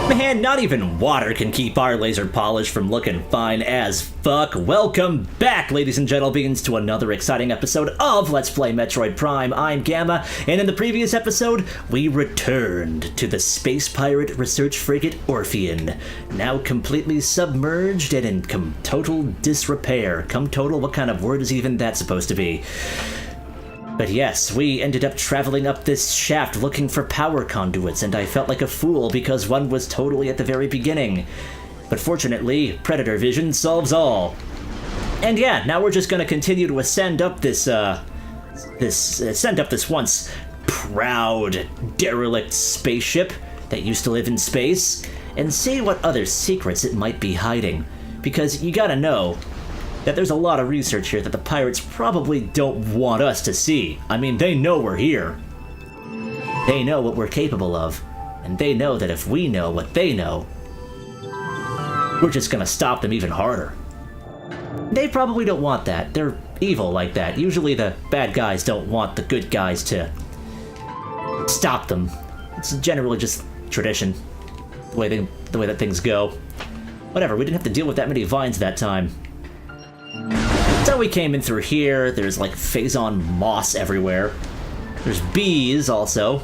Man, not even water can keep our laser polish from looking fine as fuck. Welcome back, ladies and gentlemen, to another exciting episode of Let's Play Metroid Prime. I'm Gamma, and in the previous episode, we returned to the space pirate research frigate Orpheon, now completely submerged and in total disrepair. Total? What kind of word is even that supposed to be? But yes, we ended up traveling up this shaft looking for power conduits, and I felt like a fool because one was totally at the very beginning. But fortunately, Predator Vision solves all. And yeah, now we're just gonna continue to ascend up this once proud, derelict spaceship that used to live in space, and see what other secrets it might be hiding. Because you gotta know that there's a lot of research here that the pirates probably don't want us to see. I mean, they know we're here. They know what we're capable of. And they know that if we know what they know, we're just gonna stop them even harder. They probably don't want that. They're evil like that. Usually the bad guys don't want the good guys to stop them. It's generally just tradition, the way that things go. Whatever, we didn't have to deal with that many vines that time. So we came in through here. There's like phazon moss everywhere. There's bees also.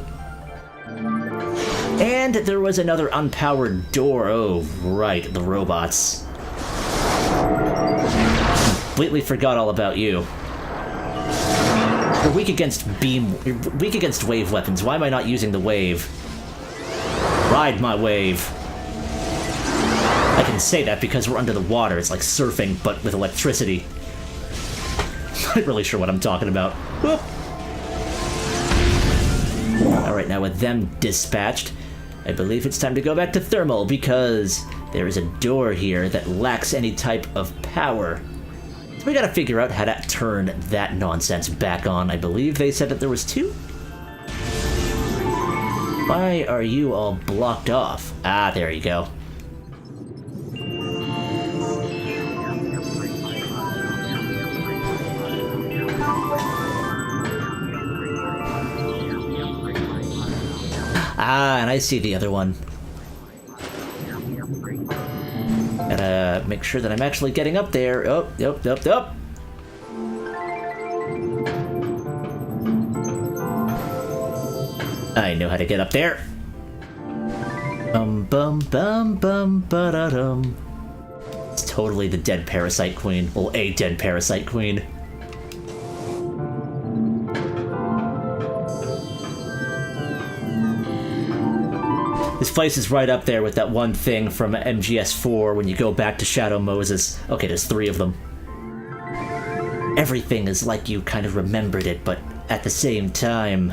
And there was another unpowered door. Oh, right, the robots. Completely forgot all about you. You're weak against you're weak against wave weapons. Why am I not using the wave? Ride my wave. I can say that because we're under the water. It's like surfing, but with electricity. Not really sure what I'm talking about. Whoop. Alright, now with them dispatched, I believe it's time to go back to thermal because there is a door here that lacks any type of power. So we gotta figure out how to turn that nonsense back on. I believe they said that there was two? Why are you all blocked off? Ah, there you go. Ah, and I see the other one. Gotta make sure that I'm actually getting up there. Oh, yep. I know how to get up there. Bum bum bum bum ba-da-dum. It's totally the dead parasite queen. Well, a dead parasite queen. This place is right up there with that one thing from MGS4 when you go back to Shadow Moses. Okay, there's three of them. Everything is like you kind of remembered it, but at the same time,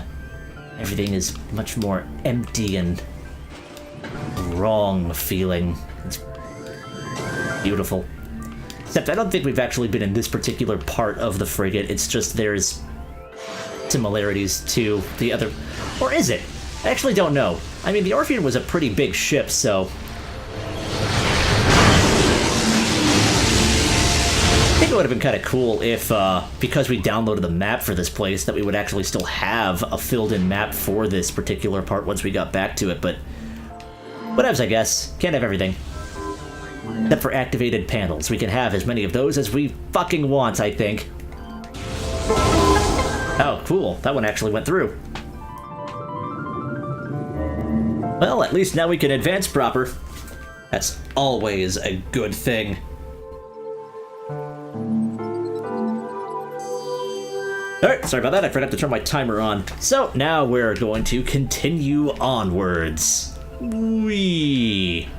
everything is much more empty and wrong feeling. It's beautiful. Except I don't think we've actually been in this particular part of the frigate. It's just there's similarities to the other... Or is it? I actually don't know. I mean, the Orpheon was a pretty big ship, so... I think it would have been kind of cool if, because we downloaded the map for this place, that we would actually still have a filled-in map for this particular part once we got back to it, but... whatevs, I guess. Can't have everything. Except for activated panels. We can have as many of those as we fucking want, I think. Oh, cool. That one actually went through. Well, at least now we can advance proper. That's always a good thing. Alright, sorry about that, I forgot to turn my timer on. So, now we're going to continue onwards. Whee!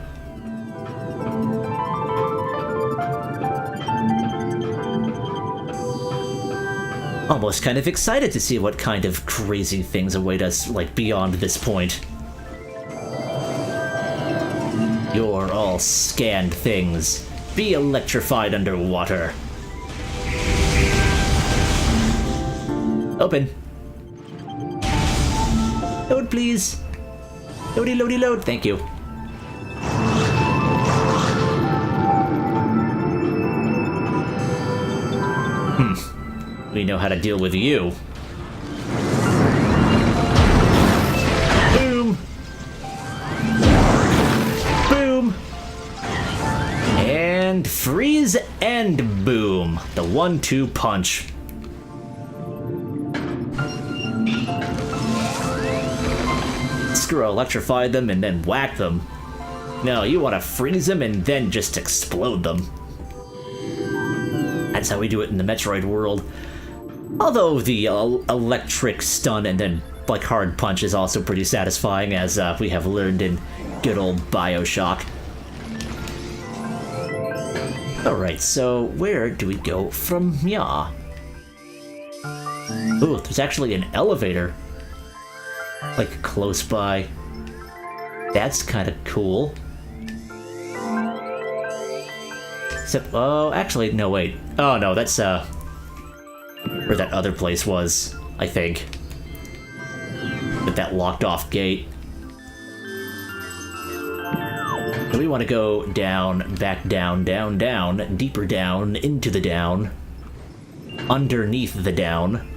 Almost kind of excited to see what kind of crazy things await us, like, beyond this point. You're all scanned things. Be electrified underwater. Open. Load, please. Loady, loady, load. Thank you. We know how to deal with you. Boom. freeze, and boom. The 1-2 punch. Screw electrify them and then whack them. No, you want to freeze them and then just explode them. That's how we do it in the Metroid world. Although the electric stun and then like hard punch is also pretty satisfying, as we have learned in good old BioShock. Alright, so where do we go from here? Ooh, there's actually an elevator. Like, close by. That's kind of cool. Except, oh, actually, no, wait. Oh, no, that's, where that other place was, I think. With that locked-off gate. So we want to go down, back down, down, down, deeper down, into the down, underneath the down.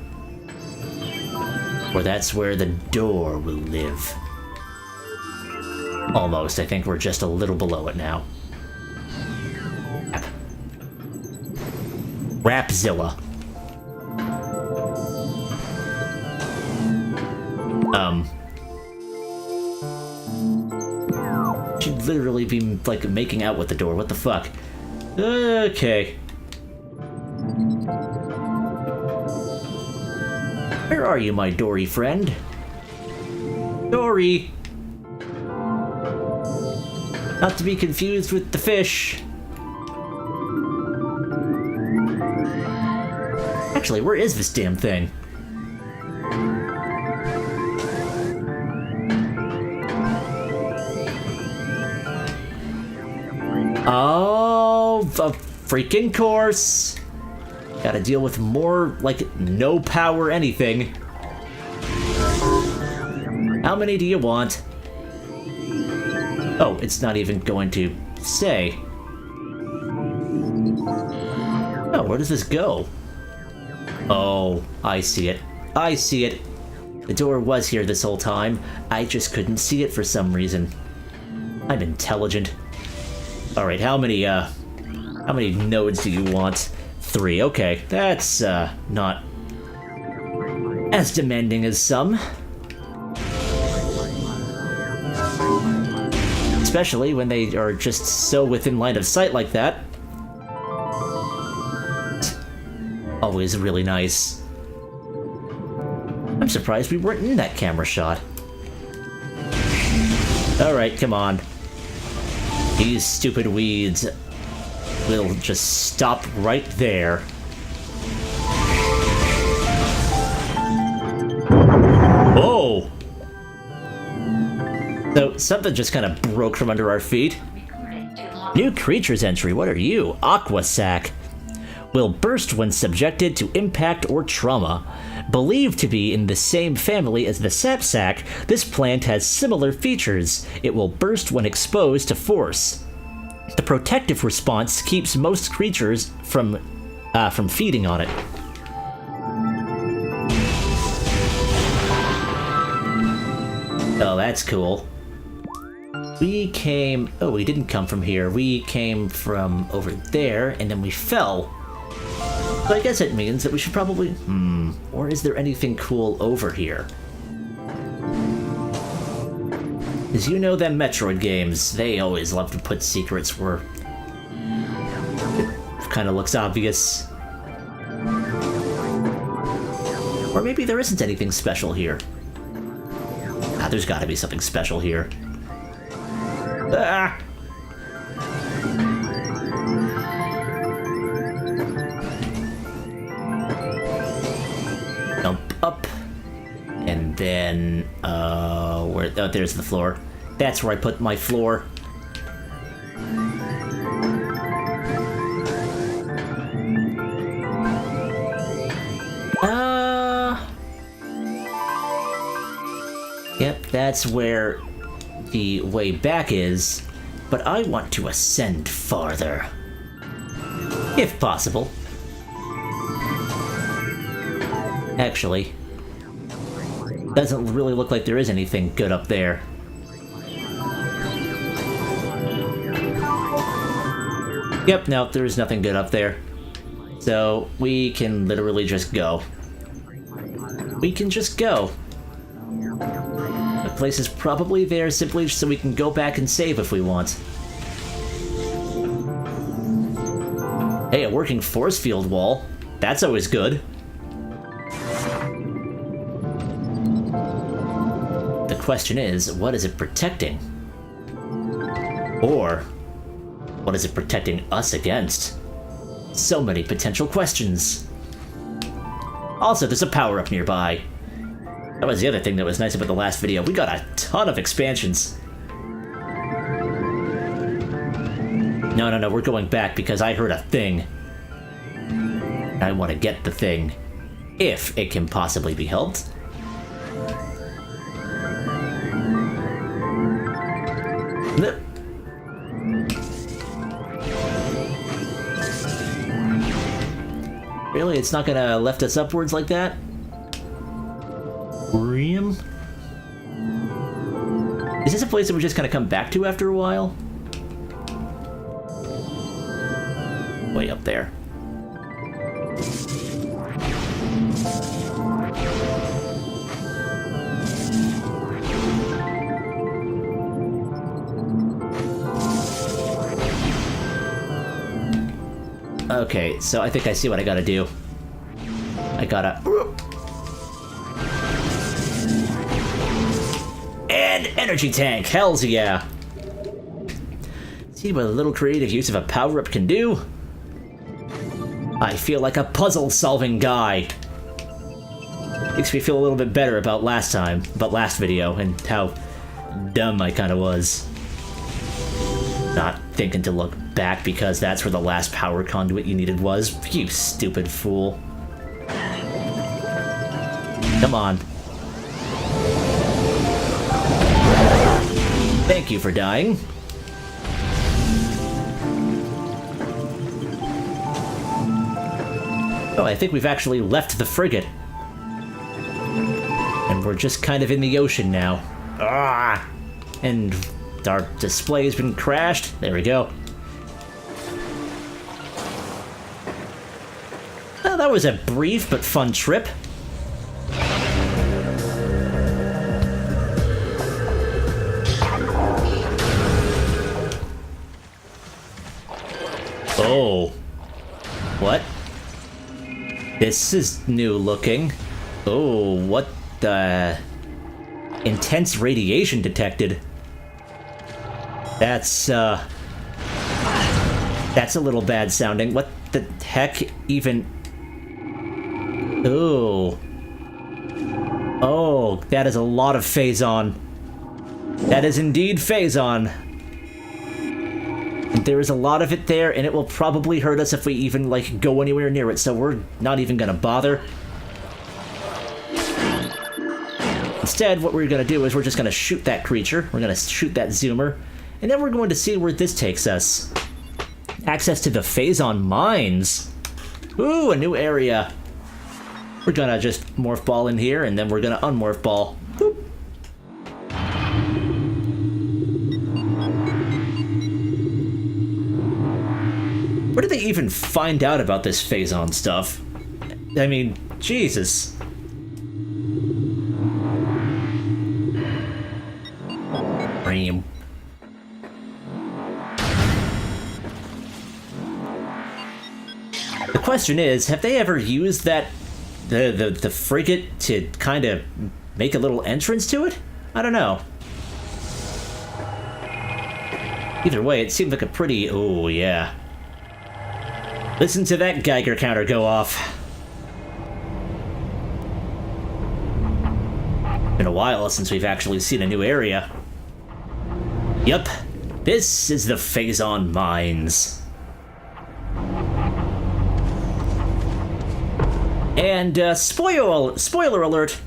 Or that's where the door will live. Almost, I think we're just a little below it now. Rapzilla. She'd literally be, like, making out with the door. What the fuck? Okay. Where are you, my Dory friend? Dory! Not to be confused with the fish. Actually, where is this damn thing? Oh, the freaking course! Gotta deal with more, like, no power anything. How many do you want? Oh, it's not even going to say. Oh, where does this go? Oh, I see it. I see it. The door was here this whole time. I just couldn't see it for some reason. I'm intelligent. Alright, how many nodes do you want? 3, okay. That's, not as demanding as some. Especially when they are just so within line of sight like that. Always really nice. I'm surprised we weren't in that camera shot. Alright, come on. These stupid weeds will just stop right there. Oh! So, something just kind of broke from under our feet. New creatures entry, what are you? Aqua Sac. Will burst when subjected to impact or trauma. Believed to be in the same family as the sap sac, this plant has similar features. It will burst when exposed to force. The protective response keeps most creatures from feeding on it. Oh, that's cool. We came... Oh, we didn't come from here. We came from over there, and then we fell. So I guess it means that we should probably... Or is there anything cool over here? Because you know them Metroid games, they always love to put secrets where it kind of looks obvious. Or maybe there isn't anything special here. Ah, there's gotta be something special here. Ah! Jump up. And then, where, oh, there's the floor. That's where I put my floor. Yep, that's where the way back is, but I want to ascend farther. If possible. Actually, doesn't really look like there is anything good up there. Yep, no, there's nothing good up there. So, we can literally just go. We can just go. The place is probably there simply so we can go back and save if we want. Hey, a working force field wall. That's always good. The question is, what is it protecting? Or, what is it protecting us against? So many potential questions. Also, there's a power-up nearby. That was the other thing that was nice about the last video. We got a ton of expansions. No, we're going back because I heard a thing. I want to get the thing, if it can possibly be helped. Really? It's not gonna lift us upwards like that? Ream? Is this a place that we're just gonna come back to after a while? Way up there. Okay, so I think I see what I gotta do. I gotta... And energy tank! Hells yeah! See what a little creative use of a power-up can do? I feel like a puzzle-solving guy. Makes me feel a little bit better about last video, and how dumb I kinda was. Not thinking to look back because that's where the last power conduit you needed was. You stupid fool. Come on. Thank you for dying. Oh, I think we've actually left the frigate. And we're just kind of in the ocean now. Ah! And our display's been crashed. There we go. Well, that was a brief but fun trip. Oh. What? This is new looking. Oh, what the... Intense radiation detected. That's a little bad sounding. What the heck even... Ooh. Oh, that is a lot of phazon. That is indeed phazon. There is a lot of it there, and it will probably hurt us if we even, like, go anywhere near it, so we're not even gonna bother. Instead, what we're gonna do is we're just gonna shoot that creature. We're gonna shoot that zoomer. And then we're going to see where this takes us. Access to the phazon mines. Ooh, a new area. We're gonna just morph ball in here, and then we're gonna unmorph ball. Boop. Where did they even find out about this phazon stuff? I mean, Jesus. Ream. The question is, have they ever used that the frigate to kind of make a little entrance to it? I don't know. Either way, it seemed like a pretty... Oh, yeah. Listen to that Geiger counter go off. Been a while since we've actually seen a new area. Yup, this is the phazon mines. And, spoiler alert,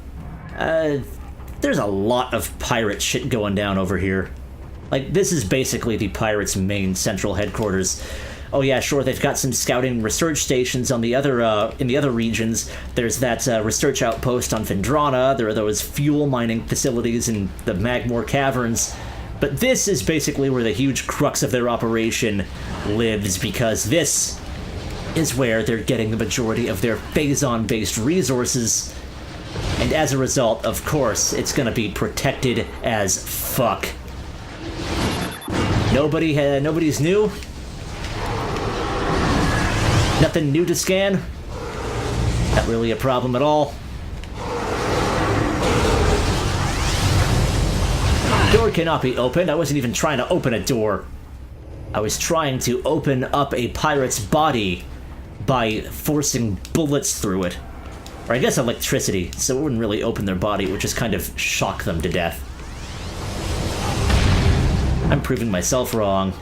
there's a lot of pirate shit going down over here. Like, this is basically the pirates' main central headquarters. Oh yeah, sure, they've got some scouting research stations on the other, in the other regions. There's that, research outpost on Vendrana. There are those fuel mining facilities in the Magmore Caverns. But this is basically where the huge crux of their operation lives, because this is where they're getting the majority of their Phazon-based resources. And as a result, of course, it's gonna be protected as fuck. Nobody's new? Nothing new to scan? Not really a problem at all. Door cannot be opened. I wasn't even trying to open a door. I was trying to open up a pirate's body by forcing bullets through it. Or I guess electricity, so it wouldn't really open their body, it would just kind of shock them to death. I'm proving myself wrong.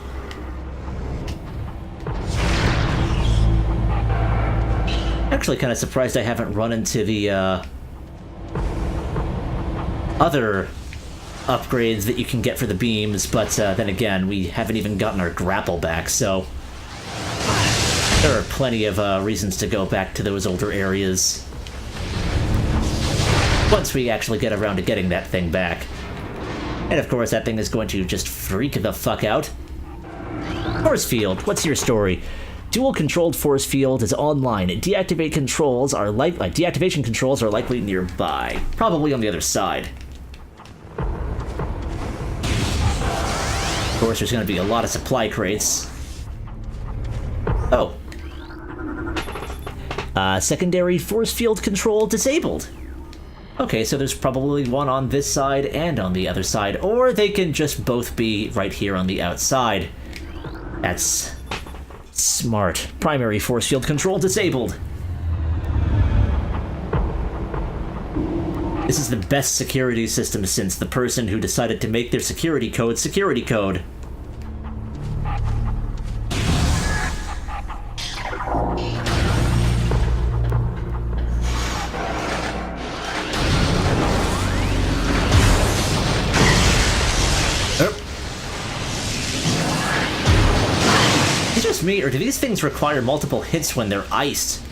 Actually kind of surprised I haven't run into the other upgrades that you can get for the beams, but then again, we haven't even gotten our grapple back, so there are plenty of reasons to go back to those older areas once we actually get around to getting that thing back. And of course, that thing is going to just freak the fuck out. Force field, what's your story? Dual-controlled force field is online. Deactivation controls are likely nearby. Probably on the other side. Of course, there's going to be a lot of supply crates. Oh. Secondary force field control disabled. Okay, so there's probably one on this side and on the other side, or they can just both be right here on the outside. That's smart. Primary force field control disabled. This is the best security system since the person who decided to make their security code. Is it just me, or do these things require multiple hits when they're iced?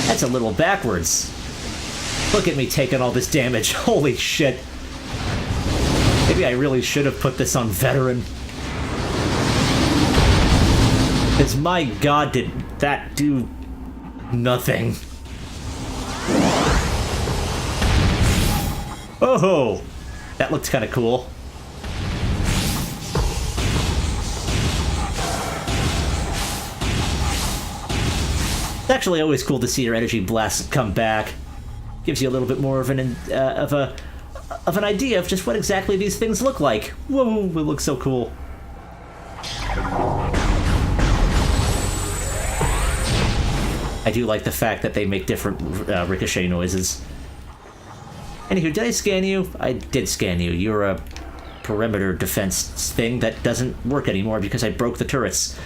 That's a little backwards. Look at me taking all this damage. Holy shit. Maybe I really should have put this on veteran. Because my god, did that do nothing. Oh, that looked kind of cool. It's actually always cool to see your energy blast come back. Gives you a little bit more of an idea of just what exactly these things look like. Whoa, it looks so cool. I do like the fact that they make different ricochet noises. Anywho, did I scan you? I did scan you. You're a perimeter defense thing that doesn't work anymore because I broke the turrets.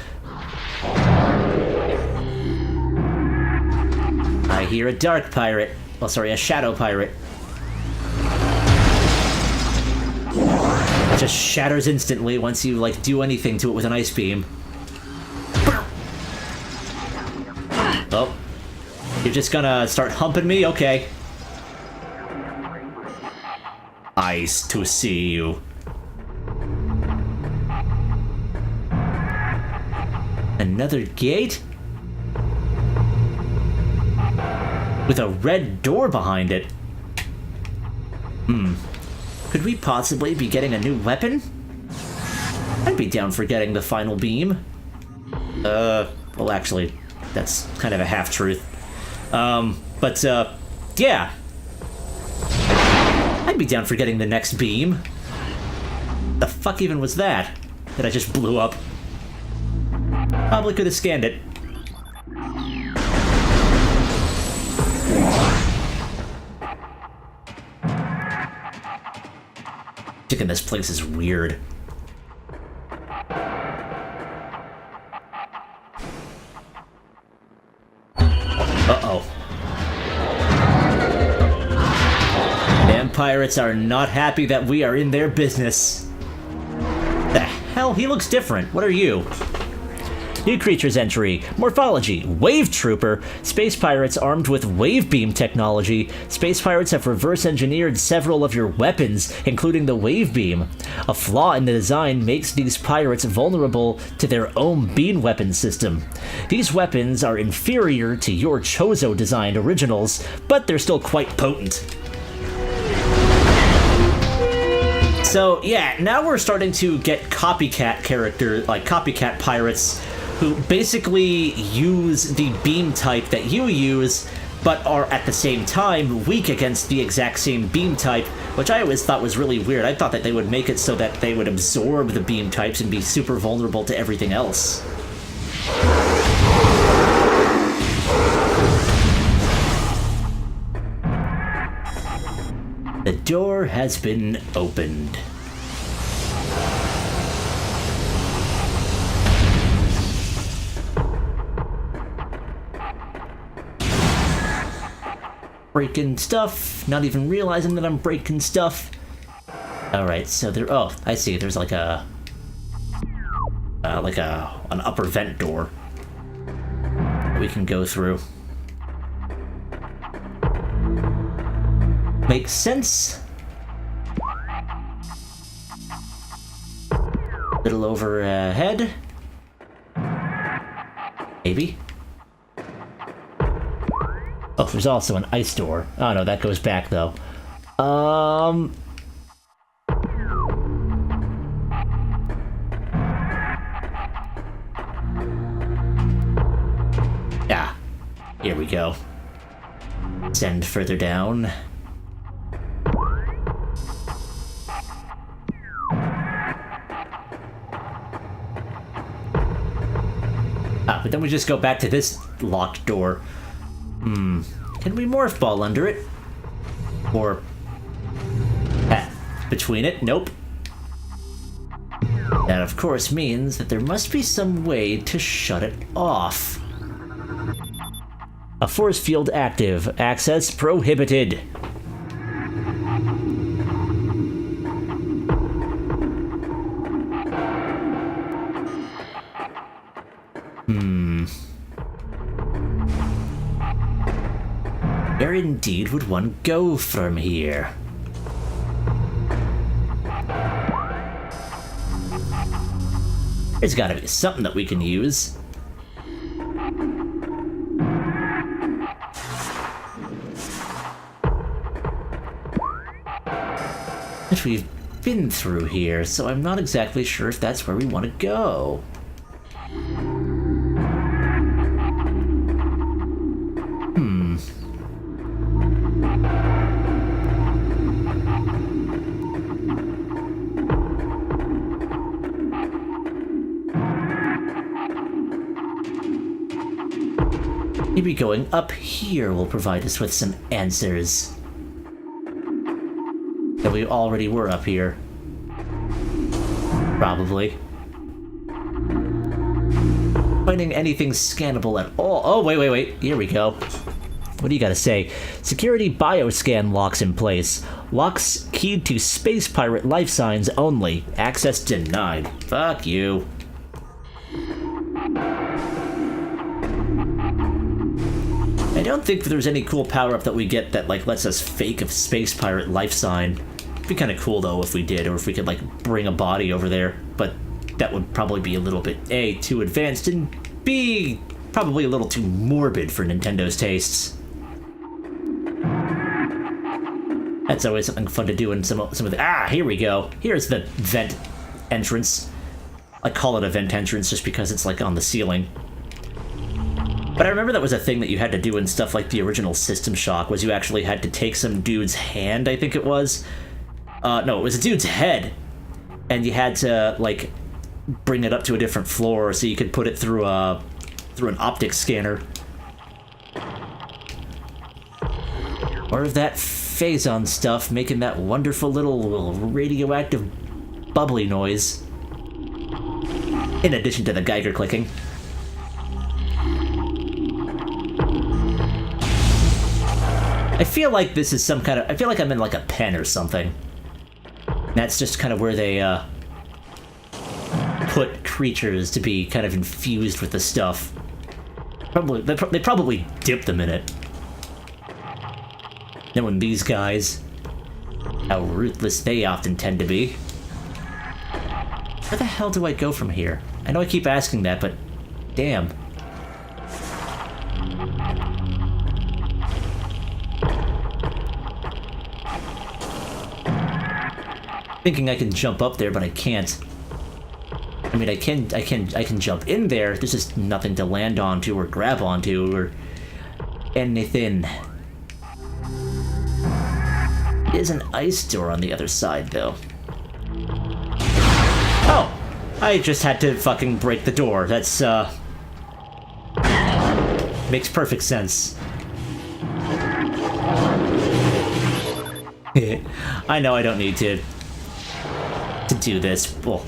I hear a dark pirate. Well, sorry, a shadow pirate. It just shatters instantly once you, like, do anything to it with an ice beam. Oh. You're just gonna start humping me? Okay. Nice to see you. Another gate? With a red door behind it. Could we possibly be getting a new weapon? I'd be down for getting the final beam. Well, actually, that's kind of a half-truth. Yeah. I'd be down for getting the next beam. The fuck even was that? That I just blew up? Probably could have scanned it. Chicken, this place is weird. Uh-oh. Damn pirates are not happy that we are in their business. The hell? He looks different. What are you? New creatures entry. Morphology. Wave Trooper. Space pirates armed with wave beam technology. Space pirates have reverse engineered several of your weapons, including the wave beam. A flaw in the design makes these pirates vulnerable to their own beam weapon system. These weapons are inferior to your Chozo-designed originals, but they're still quite potent. So yeah, now we're starting to get copycat copycat pirates who basically use the beam type that you use, but are at the same time weak against the exact same beam type, which I always thought was really weird. I thought that they would make it so that they would absorb the beam types and be super vulnerable to everything else. The door has been opened. Breaking stuff, not even realizing that I'm breaking stuff. Alright, so there, oh, I see, there's like an upper vent door we can go through. Makes sense. Little overhead. Maybe. Oh, there's also an ice door. Oh no, that goes back though. Yeah. Here we go. Send further down. But then we just go back to this locked door. Can we morph ball under it? Or between it? Nope. That of course means that there must be some way to shut it off. A force field active. Access prohibited. Where indeed would one go from here? There's gotta be something that we can use. Which we've been through here, so I'm not exactly sure if that's where we want to go. Maybe going up here will provide us with some answers. That we already were up here. Probably. Finding anything scannable at all. Oh, wait. Here we go. What do you gotta say? Security bioscan locks in place. Locks keyed to space pirate life signs only. Access denied. Fuck you. I don't think there's any cool power-up that we get that, like, lets us fake a space pirate life sign. It'd be kind of cool, though, if we did, or if we could, like, bring a body over there. But that would probably be a little bit, A, too advanced, and B, probably a little too morbid for Nintendo's tastes. That's always something fun to do in some of the... Ah, here we go. Here's the vent entrance. I call it a vent entrance just because it's, like, on the ceiling. But I remember that was a thing that you had to do in stuff like the original System Shock, was you actually had to take some dude's hand, I think it was. No, it was a dude's head. And you had to, like, bring it up to a different floor so you could put it through an optic scanner. More of that phazon stuff, making that wonderful little radioactive bubbly noise. In addition to the Geiger clicking. I feel like this is some kind of... I feel like I'm in, like, a pen or something. That's just kind of where they, put creatures to be kind of infused with the stuff. They probably dip them in it. Knowing these guys, how ruthless they often tend to be. Where the hell do I go from here? I know I keep asking that, but damn. Thinking I can jump up there, but I can't. I mean, I can jump in there. There's just nothing to land onto or grab onto or anything. There's an ice door on the other side, though. Oh, I just had to fucking break the door. That's, makes perfect sense. I know I don't need to do this. Well,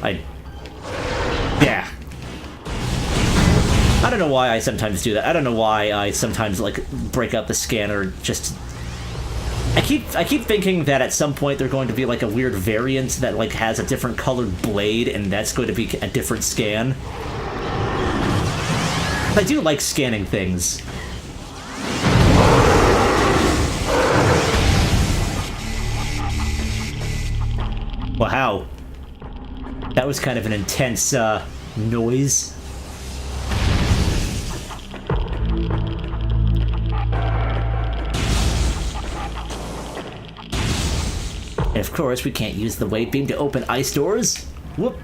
yeah. I don't know why I sometimes do that. I don't know why I sometimes, like, break out the scanner just... I keep thinking that at some point they're going to be like a weird variant that like has a different colored blade and that's going to be a different scan. I do like scanning things. Wow. That was kind of an intense noise. And of course, we can't use the wave beam to open ice doors. Whoop.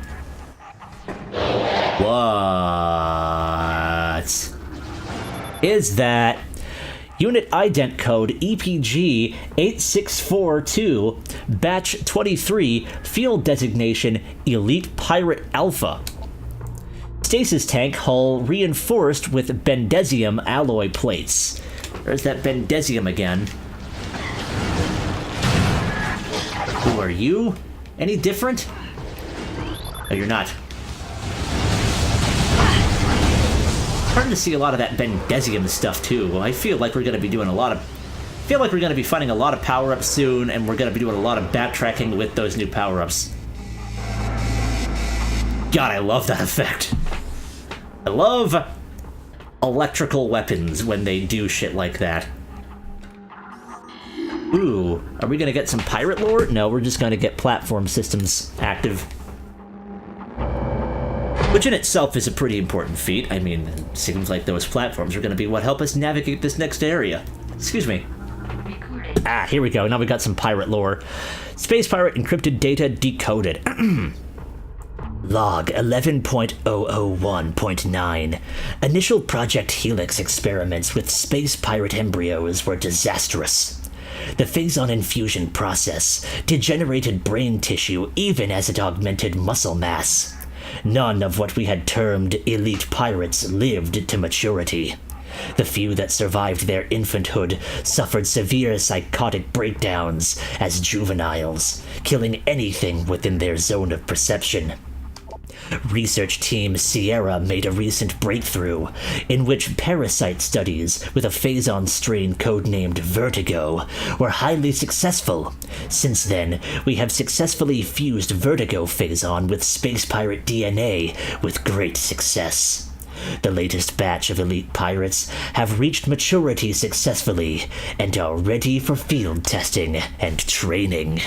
What is that? Unit ident code EPG 8642, batch 23, field designation Elite Pirate Alpha. Stasis tank hull reinforced with bendesium alloy plates. There's that bendesium again. Who are you? Any different? No, you're not. Starting to see a lot of that bendesium stuff too. I feel like we're going to be doing a lot of... I feel like we're going to be finding a lot of power-ups soon, and we're going to be doing a lot of backtracking with those new power-ups. God, I love that effect. I love electrical weapons when they do shit like that. Ooh, are we gonna get some pirate lore? No, we're just gonna get platform systems active. Which in itself is a pretty important feat. I mean, it seems like those platforms are gonna be what help us navigate this next area. Excuse me. Ah, here we go. Now we got some pirate lore. Space pirate encrypted data decoded. Log 11.001.9. Initial Project Helix experiments with space pirate embryos were disastrous. The phazon infusion process degenerated brain tissue even as it augmented muscle mass. None of what we had termed elite pirates lived to maturity. The few that survived their infanthood suffered severe psychotic breakdowns as juveniles, killing anything within their zone of perception. Research team Sierra made a recent breakthrough in which parasite studies with a phazon strain codenamed Vertigo were highly successful. Since then, we have successfully fused Vertigo phazon with space pirate DNA with great success. The latest batch of elite pirates have reached maturity successfully and are ready for field testing and training.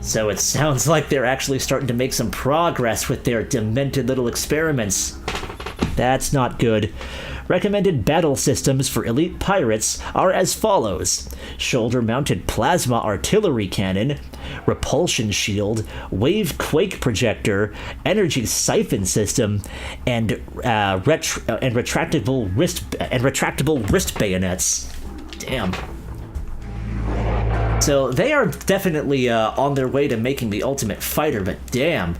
So it sounds like they're actually starting to make some progress with their demented little experiments. That's not good. Recommended battle systems for elite pirates are as follows: shoulder-mounted plasma artillery cannon, repulsion shield, wave quake projector, energy siphon system, and retractable wrist bayonets. Damn. So they are definitely on their way to making the ultimate fighter, but damn.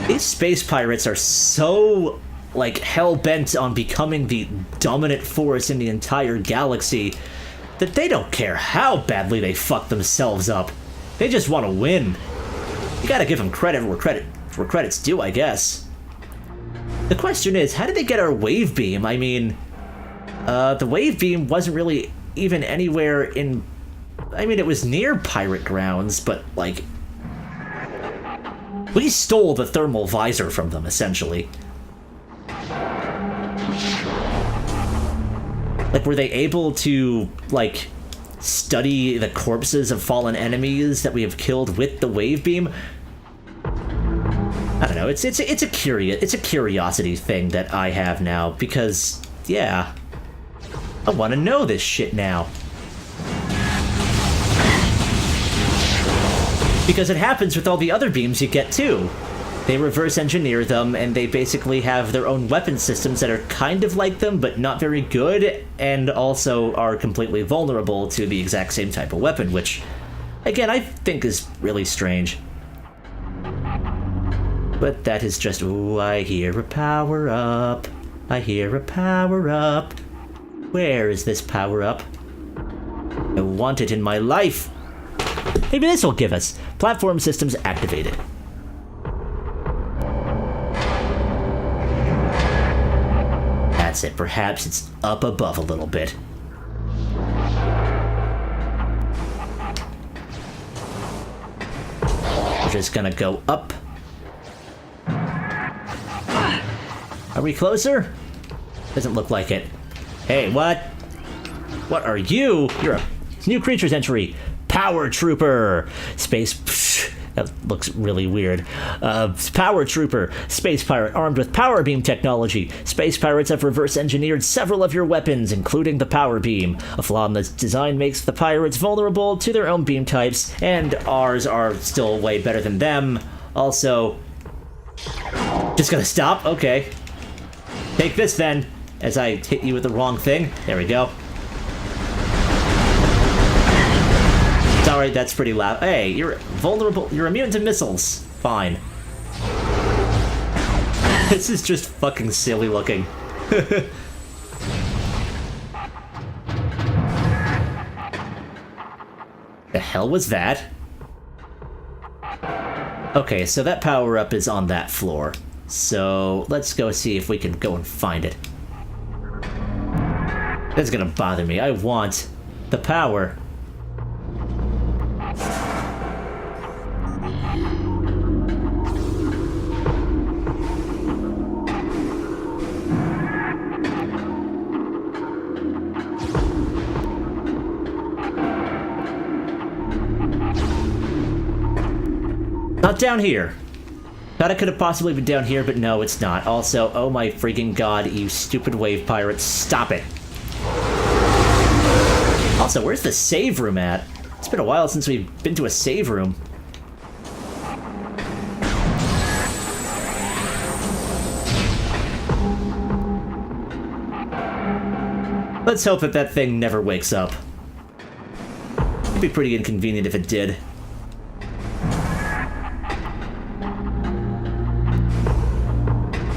These space pirates are so, like, hell-bent on becoming the dominant force in the entire galaxy that they don't care how badly they fuck themselves up. They just want to win. You gotta give them credit where credit's due, I guess. The question is, how did they get our wave beam? I mean, the wave beam wasn't really even anywhere in... I mean, it was near pirate grounds, but, like... we stole the thermal visor from them, essentially. Like, were they able to, like, study the corpses of fallen enemies that we have killed with the wave beam? I don't know. It's a curiosity thing that I have now because yeah, I want to know this shit now. Because it happens with all the other beams you get too. They reverse engineer them, and they basically have their own weapon systems that are kind of like them, but not very good, and also are completely vulnerable to the exact same type of weapon, which, again, I think is really strange. But that is just, ooh, I hear a power-up. I hear a power-up. Where is this power-up? I want it in my life. Maybe this will give us. Platform systems activated. That's it. Perhaps it's up above a little bit. We're just gonna go up. Are we closer? Doesn't look like it. Hey, what? What are you? You're a new creature's entry. Power Trooper. That looks really weird. Power Trooper, space pirate armed with power beam technology. Space pirates have reverse engineered several of your weapons, including the power beam. A flaw in this design makes the pirates vulnerable to their own beam types, and ours are still way better than them. Also, just gonna stop? Okay. Take this then, as I hit you with the wrong thing. There we go. Alright, that's pretty loud. Hey, you're vulnerable. You're immune to missiles. Fine. This is just fucking silly looking. The hell was that? Okay, so that power-up is on that floor. So let's go see if we can go and find it. That's gonna bother me. I want the power. Not down here. Thought it could have possibly been down here, but no, it's not. Also, oh my freaking god, you stupid wave pirates, stop it. Also, where's the save room at? It's been a while since we've been to a save room. Let's hope that that thing never wakes up. It'd be pretty inconvenient if it did.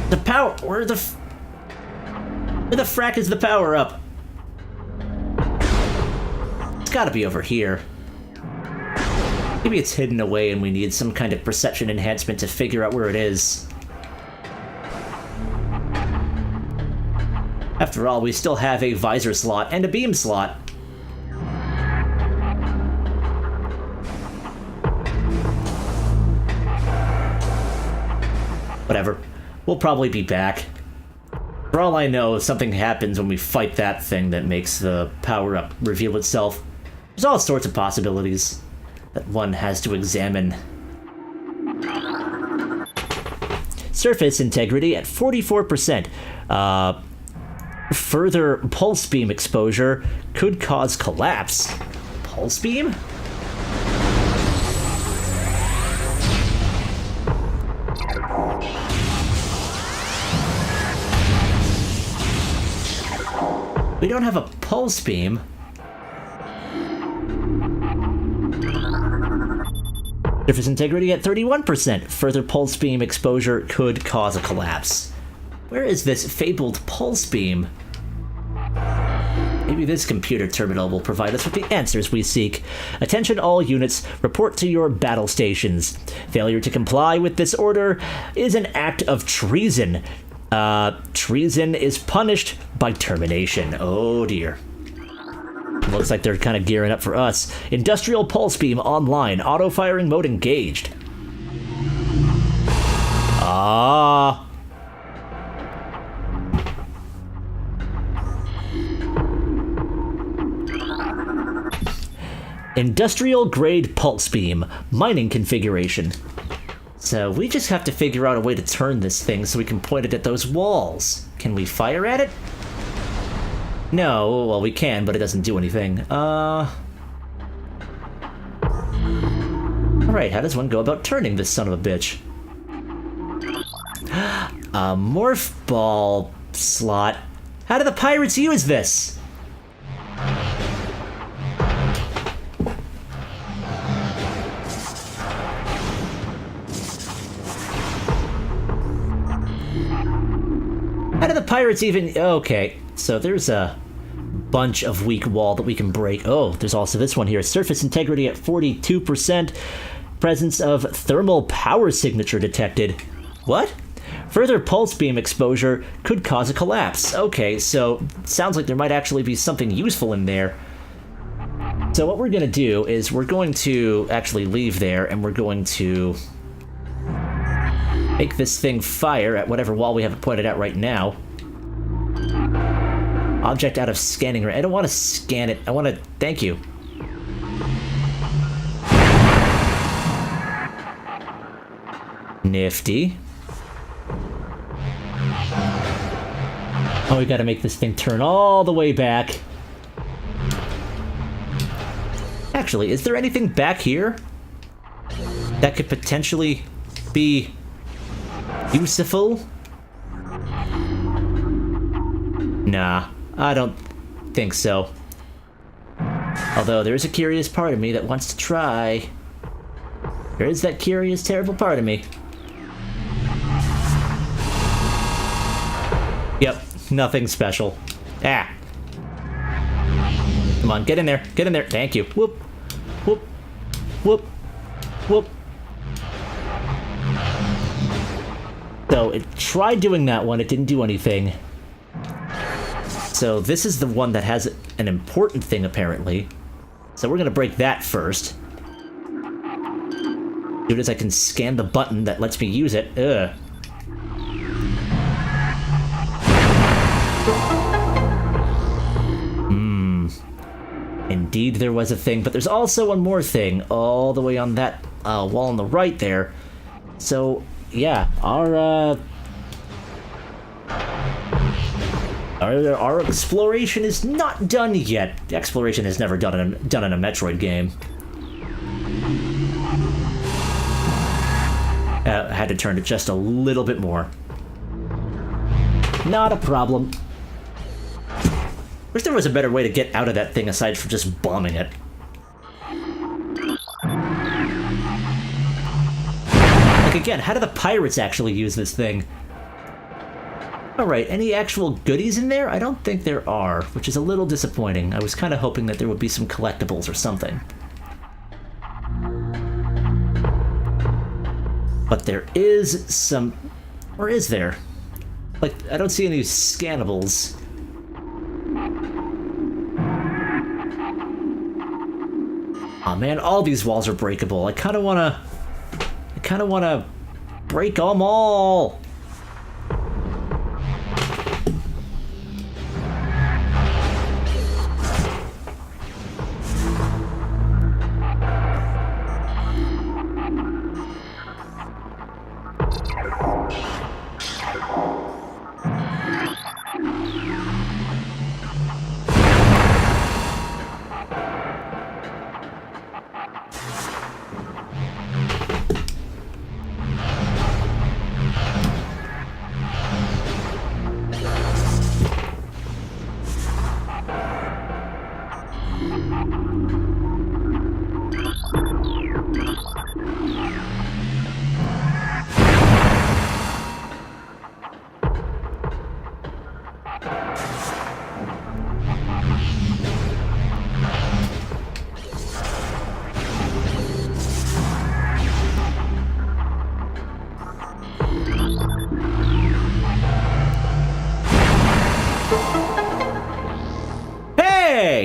The power... Where the frack is the power up? It's gotta be over here. Maybe it's hidden away and we need some kind of perception enhancement to figure out where it is. After all, we still have a visor slot and a beam slot. Whatever. We'll probably be back. For all I know, something happens when we fight that thing that makes the power-up reveal itself. There's all sorts of possibilities that one has to examine. Surface integrity at 44%. Further pulse beam exposure could cause collapse. Pulse beam? We don't have a pulse beam. Surface integrity at 31%. Further pulse beam exposure could cause a collapse. Where is this fabled pulse beam? Maybe this computer terminal will provide us with the answers we seek. Attention all units, report to your battle stations. Failure to comply with this order is an act of treason. Treason is punished by termination. Oh dear. Looks like they're kind of gearing up for us. Industrial pulse beam online. Auto-firing mode engaged. Ah. Industrial grade pulse beam. Mining configuration. So we just have to figure out a way to turn this thing so we can point it at those walls. Can we fire at it? No, well we can, but it doesn't do anything. Alright, how does one go about turning this son of a bitch? A morph ball slot. How do the pirates use this? How do the pirates even... Okay, so there's a bunch of weak wall that we can break. Oh, there's also this one here. Surface integrity at 42%. Presence of thermal power signature detected. What? Further pulse beam exposure could cause a collapse. Okay, so sounds like there might actually be something useful in there. So what we're going to do is we're going to actually leave there, and we're going to make this thing fire at whatever wall we have it pointed at right now. Object out of scanning range. I don't want to scan it. I want to... Thank you. Nifty. Oh, we gotta make this thing turn all the way back. Actually, is there anything back here that could potentially be useful? Nah, I don't think so. Although there is a curious part of me that wants to try. There is that curious, terrible part of me. Yep, nothing special. Ah. Come on, get in there. Get in there. Thank you. Whoop. Whoop. Whoop. Whoop. So, it tried doing that one. It didn't do anything. So, this is the one that has an important thing, apparently. So, we're going to break that first. As soon as I can scan the button that lets me use it. Ugh. Indeed, there was a thing, but there's also one more thing all the way on that wall on the right there. So, yeah, our exploration is not done yet. Exploration is never done in a Metroid game. Had to turn it just a little bit more. Not a problem. Wish there was a better way to get out of that thing aside from just bombing it. Like, again, how do the pirates actually use this thing? Alright, any actual goodies in there? I don't think there are, which is a little disappointing. I was kind of hoping that there would be some collectibles or something. But there is some... Or is there? Like, I don't see any scannables. Aw, man, all these walls are breakable. I kind of want to break them all.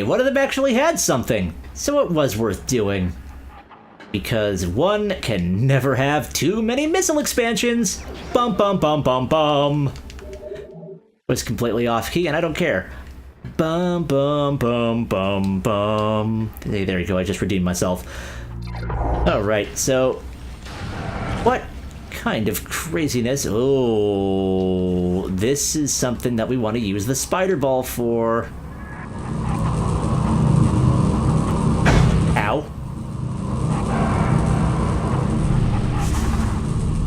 One of them actually had something, so it was worth doing. Because one can never have too many missile expansions. Bum bum bum bum bum. Was completely off key, and I don't care. Bum bum bum bum bum. Hey, there you go. I just redeemed myself. All right, so what kind of craziness. Oh, this is something that we want to use the spider ball for. Ow.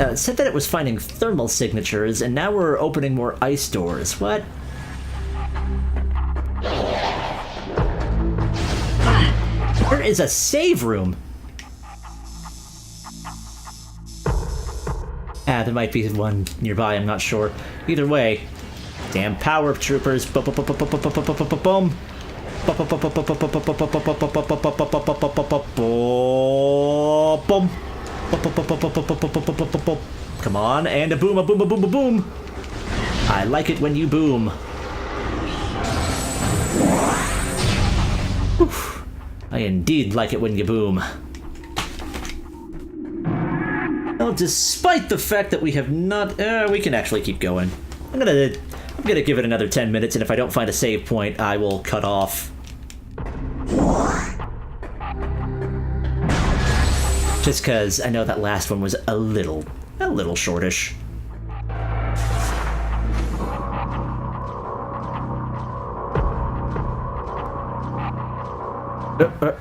It said that it was finding thermal signatures, and now we're opening more ice doors. What? There is a save room. There might be one nearby, I'm not sure. Either way, damn power troopers. Boom. Come on, and a boom, a boom, a boom, a boom. I like it when you boom. Oof. I indeed like it when you boom. Well, despite the fact that we have not, we can actually keep going. I'm gonna give it another 10 minutes, and if I don't find a save point, I will cut off. Just because I know that last one was a little shortish. What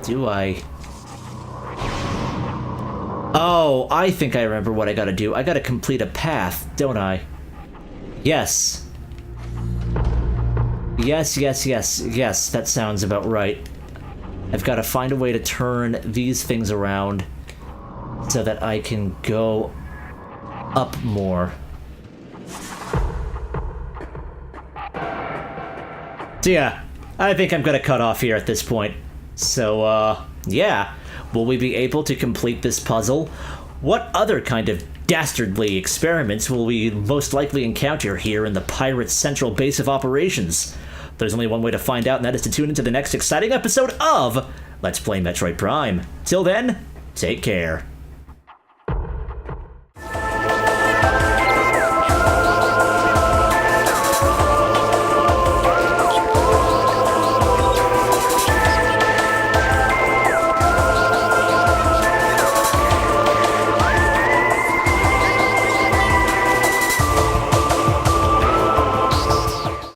do I... Oh, I think I remember what I gotta do. I gotta complete a path, don't I? Yes. Yes, that sounds about right. I've got to find a way to turn these things around so that I can go up more. So yeah, I think I'm gonna cut off here at this point. So, yeah. Will we be able to complete this puzzle? What other kind of dastardly experiments will we most likely encounter here in the Pirates' central base of operations? There's only one way to find out, and that is to tune into the next exciting episode of Let's Play Metroid Prime. Till then, take care.